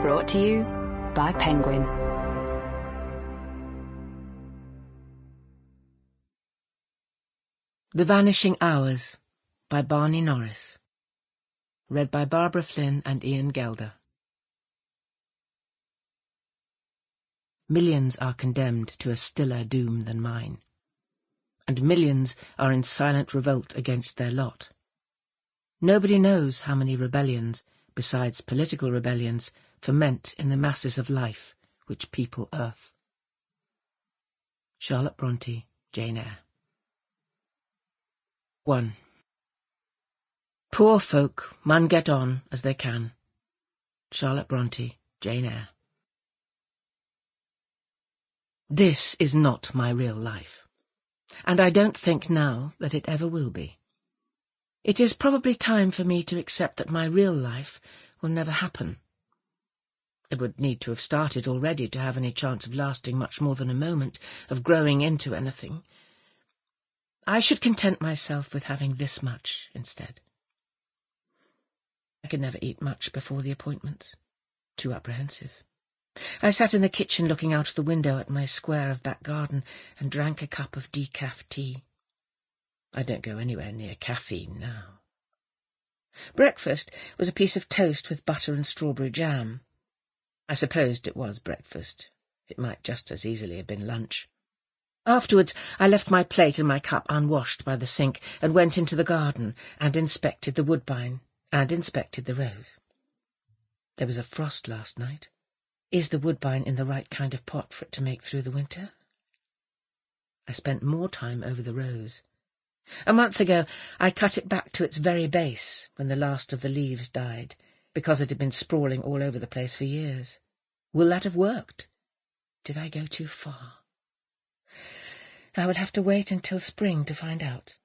Brought to you by Penguin. The Vanishing Hours by Barney Norris. Read by Barbara Flynn and Ian Gelder. Millions are condemned to a stiller doom than mine, and millions are in silent revolt against their lot. Nobody knows how many rebellions, besides political rebellions, ferment in the masses of life which people earth. Charlotte Bronte, Jane Eyre. 1. Poor folk mun get on as they can. Charlotte Bronte, Jane Eyre. This is not my real life, and I don't think now that it ever will be. It is probably time for me to accept that my real life will never happen. It would need to have started already to have any chance of lasting much more than a moment, of growing into anything. I should content myself with having this much instead. I could never eat much before the appointments. Too apprehensive. I sat in the kitchen looking out of the window at my square of back garden and drank a cup of decaf tea. I don't go anywhere near caffeine now. Breakfast was a piece of toast with butter and strawberry jam. I supposed it was breakfast. It might just as easily have been lunch. Afterwards I left my plate and my cup unwashed by the sink and went into the garden and inspected the woodbine and inspected the rose. There was a frost last night. Is the woodbine in the right kind of pot for it to make through the winter? I spent more time over the rose. A month ago I cut it back to its very base when the last of the leaves died, because it had been sprawling all over the place for years. Will that have worked? Did I go too far? I will have to wait until spring to find out.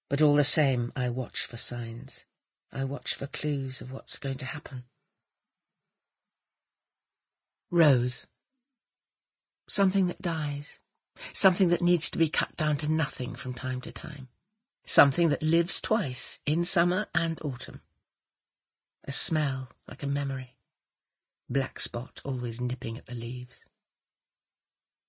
But all the same, I watch for signs. I watch for clues of what's going to happen. Rose. Something that dies. Something that needs to be cut down to nothing from time to time. Something that lives twice, in summer and autumn. A smell like a memory. Black spot always nipping at the leaves.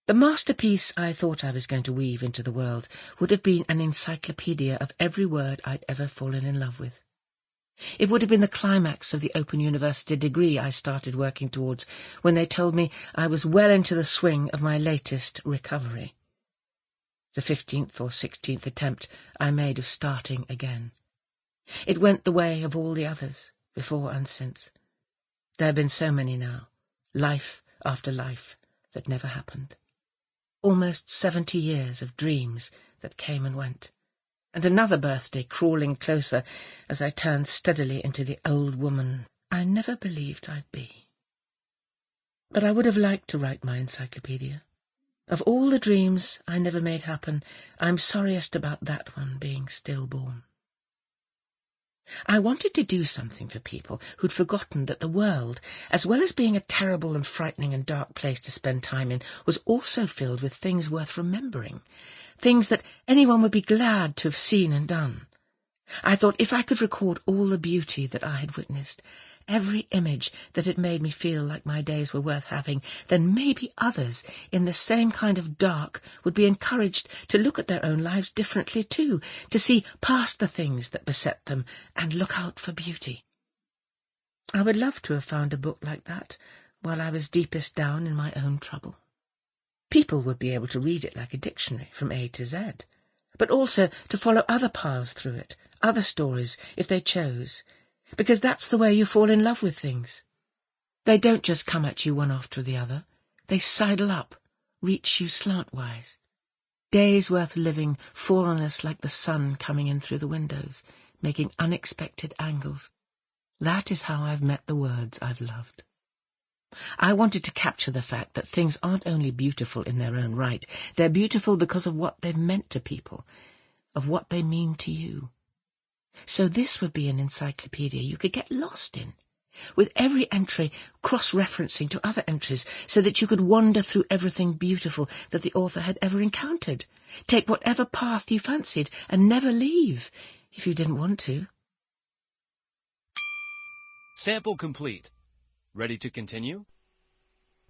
The masterpiece I thought I was going to weave into the world would have been an encyclopedia of every word I'd ever fallen in love with. It would have been the climax of the Open University degree I started working towards when they told me I was well into the swing of my latest recovery. The 15th or 16th attempt I made of starting again. It went the way of all the others, before and since. There have been so many now, life after life, that never happened. Almost 70 years of dreams that came and went, and another birthday crawling closer as I turned steadily into the old woman I never believed I'd be. But I would have liked to write my encyclopedia. Of all the dreams I never made happen, I'm sorriest about that one being stillborn. I wanted to do something for people who'd forgotten that the world, as well as being a terrible and frightening and dark place to spend time in, was also filled with things worth remembering, things that anyone would be glad to have seen and done. I thought if I could record all the beauty that I had witnessed, every image that had made me feel like my days were worth having, then maybe others in the same kind of dark would be encouraged to look at their own lives differently too, to see past the things that beset them and look out for beauty. I would love to have found a book like that while I was deepest down in my own trouble. People would be able to read it like a dictionary from A to Z, but also to follow other paths through it, other stories, if they chose, because that's the way you fall in love with things. They don't just come at you one after the other. They sidle up, reach you slantwise. Days worth living fall on us like the sun coming in through the windows, making unexpected angles. That is how I've met the words I've loved. I wanted to capture the fact that things aren't only beautiful in their own right, they're beautiful because of what they've meant to people, of what they mean to you. So this would be an encyclopedia you could get lost in, with every entry cross-referencing to other entries so that you could wander through everything beautiful that the author had ever encountered, take whatever path you fancied, and never leave, if you didn't want to. Sample complete. Ready to continue?